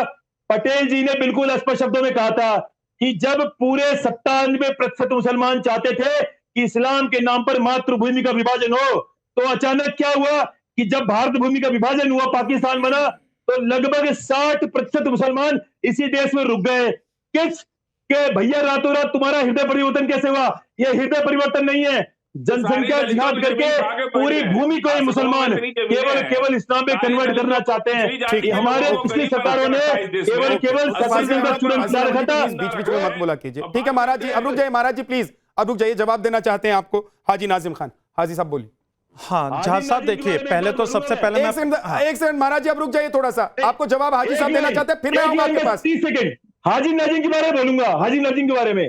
पटेल जी ने बिल्कुल स्पष्ट शब्दों में कहा था कि जब पूरे 97% मुसलमान चाहते थे कि इस्लाम के नाम पर मातृभूमि का विभाजन हो, तो अचानक क्या हुआ कि जब भारत भूमि का विभाजन हुआ, पाकिस्तान बना, तो लगभग 60% मुसलमान इसी देश में रुक गए। किस के भैया रातों रात तुम्हारा हृदय परिवर्तन कैसे हुआ? यह हृदय परिवर्तन नहीं है, जनसंख्या जिहाद करके पूरी भूमि को ही मुसलमान केवल इस्लाम में कन्वर्ट करना चाहते हैं। हमारे पिछली सरकारों ने केवल रखा था। बीच में मत बोला कीजिए, ठीक है महाराज जी। अब रुक जाइए महाराज जी, प्लीज अब रुक जाइए, जवाब देना चाहते हैं आपको हाजी नाजिम खान। हाजी साहब बोलिए। हाँ जहाज साहब देखिए, पहले तो सबसे पहले एक सेकंड महाराज जी, अब रुक जाइए थोड़ा सा, आपको जवाब हाजी साहब देना चाहते हैं, फिर मैं आऊंगा आपके पास। 30 सेकंड हाजी नाजिम के बारे में बोलूंगा। हाजी नाजिम के बारे में,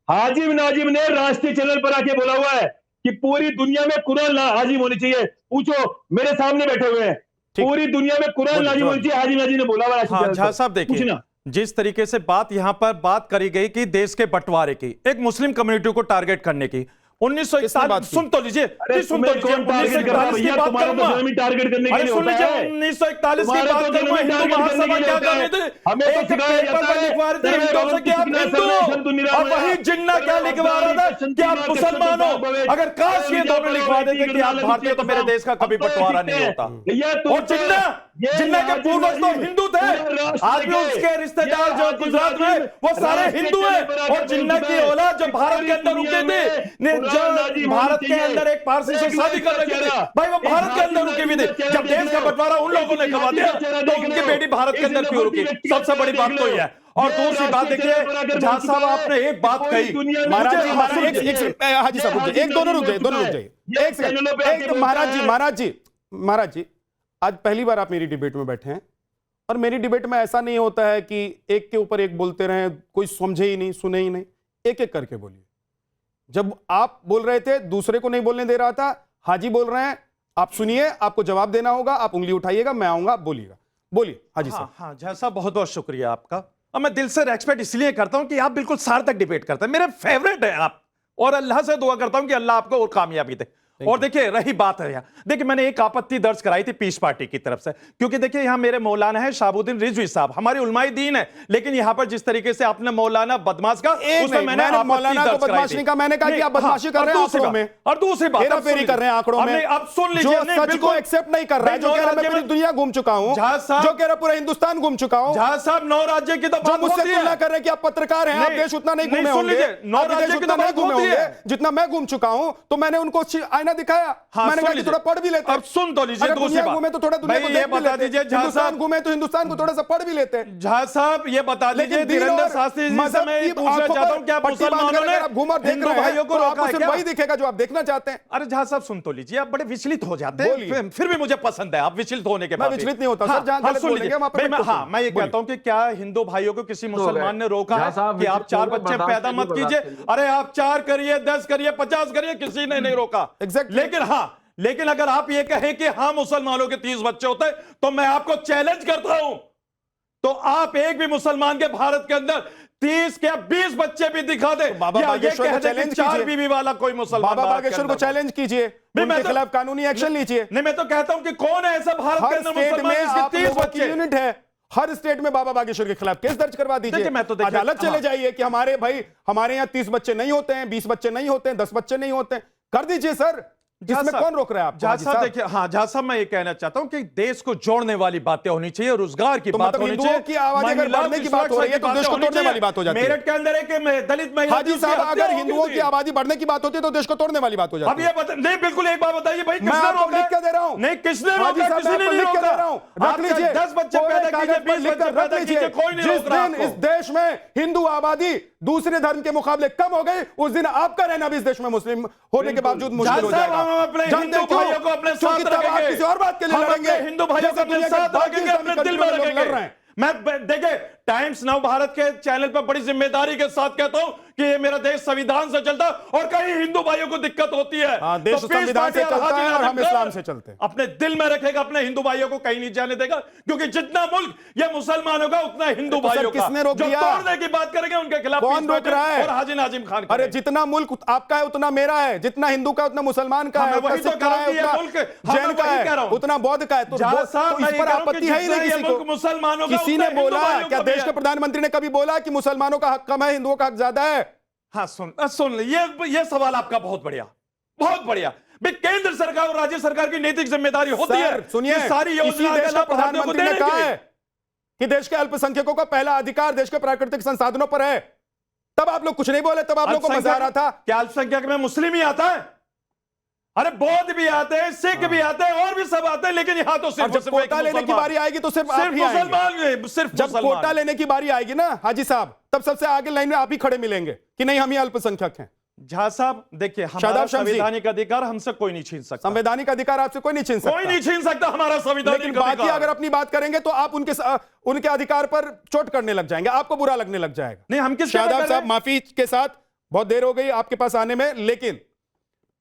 हाजी नाजिम ने राष्ट्रीय चैनल पर आके बोला हुआ है कि पूरी दुनिया में कुरान हाजिम होनी चाहिए। पूछो, मेरे सामने बैठे हुए हैं, पूरी दुनिया में कुरान हाजिम होनी चाहिए, हाजी नाजिम ने बोला हुआ है। जहाज साहब देखिए, जिस तरीके से यहाँ पर बात करी गई कि देश के बंटवारे की, एक मुस्लिम कम्युनिटी को टारगेट करने की, 1941 सुन तो लीजिए, सुन तो लीजिए, 1941 की बात करूंगा, टारगेट करने के लिए सुन लीजिए, 1941 की बात करूंगा, हिंदू महासभा क्या कर रही थी, एक पेपर पर लिखवा रही थी हिंदुओं से कि आप हिंदू हो, और वही जिन्ना क्या लिखवा रहा था कि आप मुसलमान हो। अगर काश ये दोनों लिखवा देते कि आप भारतीय तो मेरे देश का कभी बंटवारा नहीं होता। और जिन्ना के पूर्वज तो हिंदू थे, आज भी उसके रिश्तेदार जो गुजरात में वो सारे हिंदू हैं, और जिन्ना की औलाद जो भारत के अंदर रुके थे, जो भारत के अंदर एक पारसी से शादी कर रखे थे, भाई वो भारत के अंदर रुके भी थे। जब देश का बंटवारा उन लोगों ने करवा दिया तो उनकी बेटी भारत के अंदर क्यों रुकी? सबसे बड़ी बात तो ये है। और दूसरी बात देखिए, जहां साहब आपने एक बात कही, महाराज जी, हाजी साहब रुक जाइए, एक दोनों रुक जाइए, एक सेकंड, महाराज जी, आज पहली बार आप मेरी डिबेट में बैठे हैं, और मेरी डिबेट में ऐसा नहीं होता है कि एक के ऊपर एक बोलते रहें, कोई समझे ही नहीं, सुने ही नहीं, एक एक करके बोलिए। जब आप बोल रहे थे, दूसरे को नहीं बोलने दे रहा था, हाजी बोल रहे हैं, आप सुनिए, आपको जवाब देना होगा, आप उंगली उठाइएगा, मैं आऊंगा, आप बोलिएगा, बोलिए हाजी साहब। हाँ जय साहब, बहुत बहुत शुक्रिया आपका, और मैं दिल से रेस्पेक्ट इसलिए करता हूं कि आप बिल्कुल सार्थक डिबेट करते हैं, मेरे फेवरेट है आप, और अल्लाह से दुआ करता हूं कि अल्लाह आपको और कामयाबी दे। और देखिए रही बात है, यहाँ देखिए मैंने एक आपत्ति दर्ज कराई थी पीस पार्टी की तरफ से, क्योंकि देखिए यहाँ मेरे मौलाना है शहाबुद्दीन रिजवी साहब, हमारी उलमाई दीन है, लेकिन यहाँ पर जिस तरीके से आपने मौलाना बदमाश का, उसमें मैंने मौलाना को बदमाश नहीं कहा, मैंने कहा कि आप बदमाशी कर रहे हैं आंकड़ों में, और दूसरी बात हेराफेरी कर रहे हैं आंकड़ों में। अब सुन लीजिए, जो सच को एक्सेप्ट नहीं कर रहा है, जो कह रहा है मैं पूरी दुनिया घूम चुका हूं, जो कह रहा पूरा हिंदुस्तान घूम चुका हूं, जहां साहब 9 राज्य की तो जो मुझसे तुलना कर रहे हैं कि आप पत्रकार हैं, आप देश उतना नहीं घूमे होंगे, 9 राज्य की तो नहीं घूमे होंगे जितना मैं घूम चुका हूं, तो मैंने उनको आईना दिखाया, मैंने कहा कि थोड़ा पढ़ भी लेते हैं। अब सुन तो लीजिए, दूसरी बात घूमे तो थोड़ा दुनिया को देख भी बता लेते, दीजिए, हिंदुस्तान घूमे तो हिंदुस्तान को थोड़ा सा पढ़ भी लेते हैं। जहां साहब ये बता दीजिए, धीरेन्द्र शास्त्री जी से मैं पूछना चाहता हूं, क्या मुसलमानों ने हिंदू भाइयों को रोका है क्या? वही दिखेगा जो आप देखना चाहते हैं। अरे जहां साहब सुन तो लीजिए, आप बड़े विचलित हो जाते हैं, फिर भी मुझे पसंद है आप विचलित होने के बाद। मैं विचलित नहीं होता सर, जहां गलत बोलेंगे वहां पे। हाँ, मैं ये कहता हूं कि क्या हिंदू भाइयों को किसी मुसलमान ने रोका है कि आप 4 बच्चे पैदा मत कीजिए? अरे आप 4 करिए, 10 करिए, 50 करिए, किसी ने नहीं रोका। लेकिन अगर आप ये कहें कि हाँ मुसलमानों के 30 बच्चे होते हैं, तो मैं आपको चैलेंज करता हूं, तो आप एक भी मुसलमान के भारत के अंदर 30 के 20 बच्चे भी दिखा दे, बाबा बागेश्वर को चैलेंज कीजिए, 4 बीवी वाला कोई मुसलमान, बाबा बागेश्वर को चैलेंज कीजिए, उनके खिलाफ कानूनी एक्शन लीजिए। नहीं, मैं तो कहता हूं कि कौन है ऐसा भारत के अंदर मुसलमान जिसके 30 बच्चे? यूनिट है, हर स्टेट में बाबा बागेश्वर के खिलाफ केस दर्ज करवा दीजिए, अदालत चले जाइए कि हमारे यहाँ 30 बच्चे नहीं होते हैं, 20 बच्चे नहीं होते हैं, 10 बच्चे नहीं होते हैं, कर दीजिए सर। इसमें कौन रोक रहा है आप? जहां साहब देखिए, हाँ जहां साहब मैं ये कहना चाहता हूं कि देश को जोड़ने वाली बातें होनी चाहिए, रोजगार की बात होनी चाहिए, की आवाज अगर बढ़ने की बात हो रही है तो देश को तोड़ने वाली बात हो जाती है। मेरठ के अंदर एक दलित महिला, हाजी साहब अगर हिंदुओं की आबादी बढ़ने की बात होती है तो देश को तोड़ने वाली बात हो जाती है। अब ये नहीं, बिल्कुल एक बात बताइए भाई, मैं आपको लिख के दे रहा हूं। नहीं, किसने रोका? किसी ने नहीं रोका। रख लीजिए, 10 बच्चे पैदा कीजिए, 20 बच्चे पैदा कीजिए, कोई नहीं रोक रहा आपको। जिस दिन इस देश में हिंदू आबादी दूसरे धर्म के मुकाबले कम हो गई, उस दिन आपका रहना भी इस देश में मुस्लिम होने के बावजूद मुश्किल हो जाएगा। हम अपने हिंदू भाइयों को अपने साथ रखेंगे, किसी और बात के लिए लड़ेंगे, हिंदू भाइयों को अपने साथ रखेंगे, अपने दिल में रखेंगे। मैं देखिए टाइम्स नाउ भारत के चैनल पर बड़ी जिम्मेदारी के साथ कहता हूं कि ये मेरा देश संविधान से चलता है और कहीं हिंदू भाइयों को दिक्कत होती है। देश तो संविधान से चलता है और हम इस्लाम से चलते हैं। अपने दिल में रखेगा, अपने हिंदू भाइयों को कहीं नहीं जाने देगा, क्योंकि जितना मुल्क ये मुसलमानों का उतना हिंदू भाइयों का। किसने रोक दिया? तोड़ने की बात करेंगे उनके खिलाफ कौन रोक रहा है? और हाजी नाजिम खान। अरे जितना मुल्क आपका है उतना मेरा है, जितना हिंदू का उतना मुसलमान का है, वही तो कह रहा हूं, मुल्क जैन का है उतना बौद्ध का है। तो इस पर आपत्ति है ही नहीं किसी को। मुसलमानों का किसी ने बोला क्या? देश के प्रधानमंत्री ने कभी बोला कि मुसलमानों का हक कम है, हिंदुओं का हक ज्यादा है? हाँ सुन ये सवाल आपका बहुत बढ़िया, बहुत बढ़िया। केंद्र सरकार और राज्य सरकार की नैतिक जिम्मेदारी होती है। सुनिए, सारी योजना प्रधानमंत्री ने कहा है कि देश के अल्पसंख्यकों का पहला अधिकार देश के प्राकृतिक संसाधनों पर है। तब आप लोग कुछ नहीं बोले, तब आप लोग को मजा आ रहा था। क्या अल्पसंख्यक में मुस्लिम ही आता है? अरे बौद्ध भी आते हैं, सिख भी आते हैं, और भी सब आते हैं, लेकिन यहाँ तो सिर्फ कोटा लेने की बारी आएगी तो सिर्फ मुसलमान। सिर्फ जब कोटा लेने की बारी आएगी ना हाजी साहब, तब सबसे आगे लाइन में आप ही खड़े मिलेंगे कि नहीं हम ही अल्पसंख्यक हैं। झा साहब देखिए, हमारा संवैधानिक अधिकार हमसे कोई नहीं छीन सकता। संवैधानिक अधिकार आपसे कोई नहीं छीन सकता, कोई नहीं छीन सकता हमारा संवैधानिक लेकिन बाकी अगर अपनी बात करेंगे तो आप उनके अधिकार पर चोट करने लग जाएंगे, आपको बुरा लगने लग जाएगा। नहीं, हम किस शादाब साहब माफी के साथ, बहुत देर हो गई आपके पास आने में, लेकिन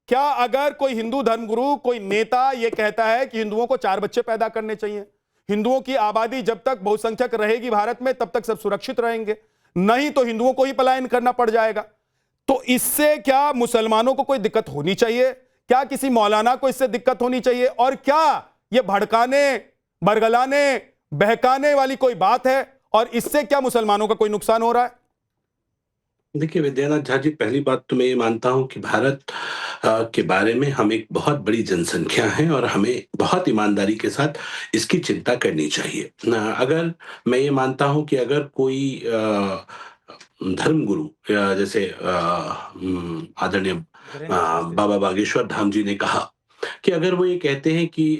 क्या अगर कोई हिंदू धर्मगुरु, कोई नेता यह कहता है कि हिंदुओं को 4 बच्चे पैदा करने चाहिए, हिंदुओं की आबादी जब तक बहुसंख्यक रहेगी भारत में तब तक सब सुरक्षित रहेंगे, नहीं तो हिंदुओं को ही पलायन करना पड़ जाएगा। तो इससे क्या मुसलमानों को कोई दिक्कत होनी चाहिए? क्या किसी मौलाना को इससे दिक्कत होनी चाहिए? और क्या यह भड़काने, बरगलाने, बहकाने वाली कोई बात है? और इससे क्या मुसलमानों का कोई नुकसान हो रहा है? देखिए विद्यानाथ झा जी, पहली बात तो मैं ये मानता हूं कि भारत के बारे में हम एक बहुत बड़ी जनसंख्या है और हमें बहुत ईमानदारी के साथ इसकी चिंता करनी चाहिए। अगर मैं ये मानता हूं कि अगर कोई धर्मगुरु जैसे आदरणीय बाबा बागेश्वर धाम जी ने कहा कि अगर वो ये कहते हैं कि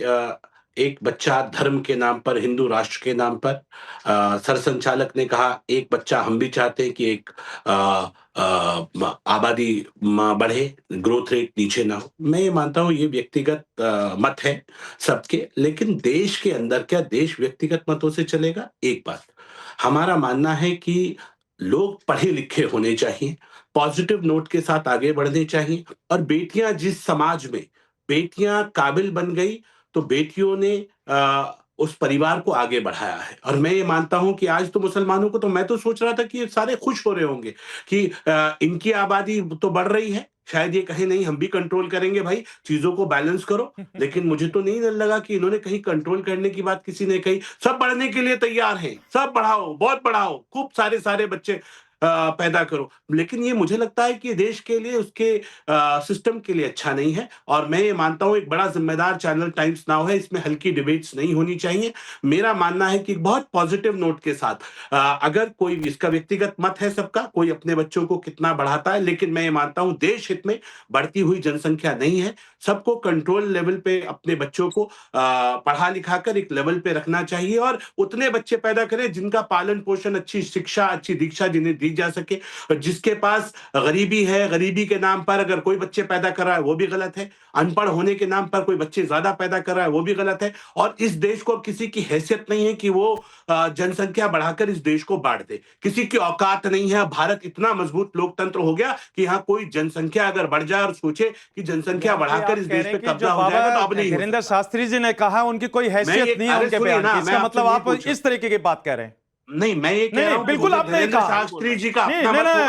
एक बच्चा धर्म के नाम पर, हिंदू राष्ट्र के नाम पर, सरसंचालक ने कहा एक बच्चा, हम भी चाहते हैं कि एक आबादी बढ़े, ग्रोथ रेट नीचे ना हो। मैं ये मानता हूँ ये व्यक्तिगत मत है सबके, लेकिन देश के अंदर क्या देश व्यक्तिगत मतों से चलेगा? एक बात हमारा मानना है कि लोग पढ़े लिखे होने चाहिए, पॉजिटिव नोट के साथ आगे बढ़ने चाहिए, और बेटियां जिस समाज में बेटियां काबिल बन गई तो बेटियों ने उस परिवार को आगे बढ़ाया है। और मैं ये मानता हूं कि आज तो मुसलमानों को, तो मैं तो सोच रहा था कि ये सारे खुश हो रहे होंगे कि इनकी आबादी तो बढ़ रही है, शायद ये कहे नहीं हम भी कंट्रोल करेंगे, भाई चीजों को बैलेंस करो। लेकिन मुझे तो नहीं लगा कि इन्होंने कहीं कंट्रोल करने की बात किसी ने कही। सब बढ़ने के लिए तैयार हैं, सब बढ़ाओ, बहुत बढ़ाओ, खूब सारे बच्चे पैदा करो। लेकिन ये मुझे लगता है कि देश के लिए, उसके सिस्टम के लिए अच्छा नहीं है। और मैं ये मानता हूं एक बड़ा जिम्मेदार चैनल टाइम्स नाउ है, इसमें हल्की डिबेट्स नहीं होनी चाहिए। मेरा मानना है कि बहुत पॉजिटिव नोट के साथ अगर कोई, इसका व्यक्तिगत मत है सबका, कोई अपने बच्चों को कितना बढ़ाता है, लेकिन मैं ये मानता हूं देश हित में बढ़ती हुई जनसंख्या नहीं है। सबको कंट्रोल लेवल पे अपने बच्चों को पढ़ा लिखा कर एक लेवल पे रखना चाहिए और उतने बच्चे पैदा करें जिनका पालन पोषण, अच्छी शिक्षा, अच्छी दीक्षा जिन्हें दी जा सके। और जिसके पास गरीबी है, गरीबी के नाम पर अगर कोई बच्चे पैदा कर रहा है वो भी गलत है, अनपढ़ होने के नाम पर कोई बच्चे ज्यादा पैदा कर रहा है वो भी गलत है। और इस देश को किसी की हैसियत नहीं है कि वो जनसंख्या बढ़ाकर इस देश को बांट दे, किसी की औकात नहीं है। भारत इतना मजबूत लोकतंत्र हो गया कि यहाँ कोई जनसंख्या अगर बढ़ जाए और सोचे कि जनसंख्या बढ़ाकर इस देश पे कब्जा हो जाएगा तो अब नहीं। धीरेन्द्र शास्त्री जी ने कहा उनकी कोई हैसियत नहीं है उनके बयान की, इसका मतलब आप इस तरीके की बात कह रहे हैं? नहीं, मैं ये कह रहा हूं बिल्कुल आपने कहा, शास्त्री जी का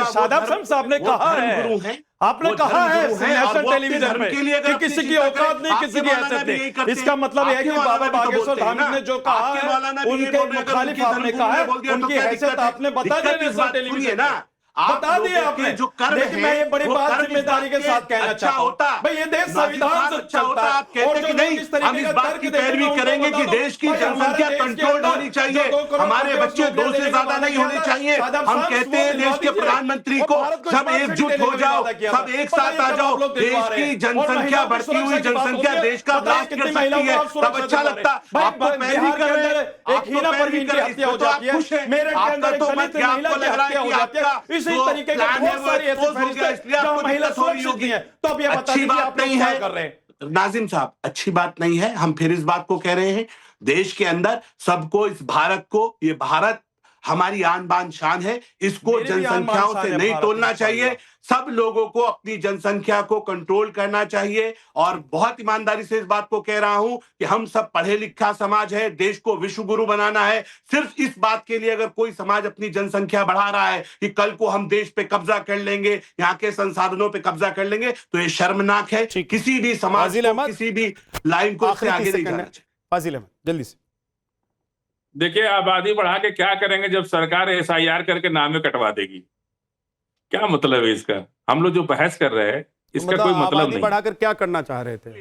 शादाब शम्स साहब ने कहा है, आपने कहा है नेशनल टेलीविजन में कि किसी की औकात नहीं, किसी की हैसियत नहीं। इसका मतलब यह है कि बाबा बागेश्वर धाम ने जो कहा है उनके मुखालिफ आपने कहा है, उनकी हैसियत आपने बता दिया नेशनल टेलीविजन में, बता दिए आपने। जो कर्म लेकिन मैं ये बड़ी बात जिम्मेदारी के साथ कहना चाहता हूं, भाई ये देश संविधान से चलता है। आप कहते कि नहीं, हम इस बात की पैरवी करेंगे कि देश की जनसंख्या कंट्रोल होनी चाहिए, हमारे बच्चे 2 से ज्यादा नहीं होने चाहिए। हम कहते हैं देश के प्रधानमंत्री को सब एकजुट हो जाओ, सब एक साथ आ जाओ, देश की जनसंख्या, बढ़ती हुई जनसंख्या देश का विकास कर सकती है, तब अच्छा लगता। आपको पैरवी कर रहे हैं, एक हीना परवीन की हत्या हो जाती है, मेरे के अंदर तो मत क्या आपको लग रहा है कि आपका इसी तरीके का बहुत सारी ऐसी फहरिस्त जो महिला सुरक्षित नहीं है। तो अब ये अच्छी बात नहीं है कर रहे हैं नाजिम साहब, अच्छी बात नहीं है। हम फिर इस बात को कह रहे हैं, देश के अंदर सबको, इस भारत को, ये भारत हमारी आन बान शान है, इसको जनसंख्याओं से नहीं तोलना चाहिए। सब लोगों को अपनी जनसंख्या को कंट्रोल करना चाहिए। और बहुत ईमानदारी से इस बात को कह रहा हूं कि हम सब पढ़े लिखा समाज है, देश को विश्व गुरु बनाना है। सिर्फ इस बात के लिए अगर कोई समाज अपनी जनसंख्या बढ़ा रहा है कि कल को हम देश पे कब्जा कर लेंगे, यहाँ के संसाधनों पे कब्जा कर लेंगे, तो ये शर्मनाक है। किसी भी समाज को, किसी भी लाइन को उससे आगे नहीं जाना चाहिए। फाजिल अहमद जल्दी से। देखिए, आबादी बढ़ा के क्या करेंगे जब सरकार SIR करके नामे कटवा देगी? क्या मतलब है इसका? हम लोग जो बहस कर रहे हैं इसका कोई मतलब नहीं। बढ़ाकर क्या करना चाह रहे थे?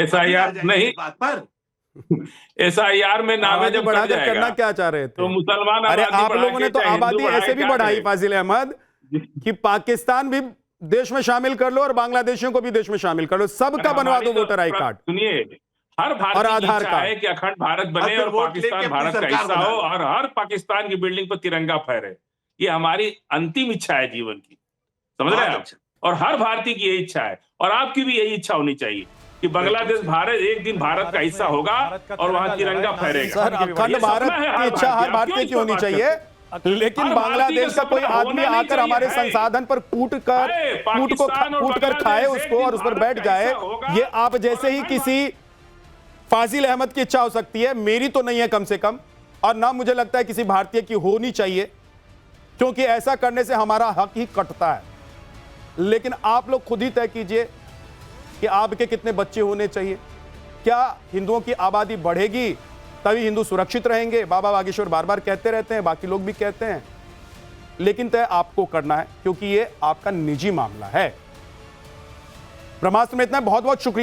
SIR नहीं, SIR में नामे जब बढ़ाकर करना क्या चाह रहे थे तो मुसलमान, अरे आप लोगों ने तो आबादी ऐसे भी बढ़ाई फाजिल अहमद कि पाकिस्तान भी देश में शामिल कर लो और बांग्लादेशियों को भी देश में शामिल कर लो, सबका बनवा दो वोटर आई कार्ड। सुनिए, हर भारतीय की इच्छा है कि अखंड भारत बने और पाकिस्तान भारत का हिस्सा हो और हर पाकिस्तान की बिल्डिंग पर तिरंगा फहरे। ये हमारी अंतिम इच्छा है जीवन की, समझ रहे हैं आप? और हर भारतीय की यही इच्छा है और आपकी भी यही इच्छा होनी चाहिए कि बांग्लादेश भारत एक दिन भारत का हिस्सा होगा और वहां तिरंगा फहरेगा। अखंड भारत की इच्छा हर भारतीय की होनी चाहिए, लेकिन बांग्लादेश का कोई आदमी आकर हमारे संसाधन पर कूट कर खाए उसको और उस पर बैठ जाए, ये आप जैसे ही किसी फाजिल अहमद की इच्छा हो सकती है, मेरी तो नहीं है कम से कम, और ना मुझे लगता है किसी भारतीय की होनी चाहिए, क्योंकि ऐसा करने से हमारा हक ही कटता है। लेकिन आप लोग खुद ही तय कीजिए कि आपके कितने बच्चे होने चाहिए। क्या हिंदुओं की आबादी बढ़ेगी तभी हिंदू सुरक्षित रहेंगे? बाबा बागेश्वर बार बार कहते रहते हैं, बाकी लोग भी कहते हैं, लेकिन तय आपको करना है, क्योंकि ये आपका निजी मामला है। ब्रह्मास्त्र में इतना, बहुत बहुत शुक्रिया।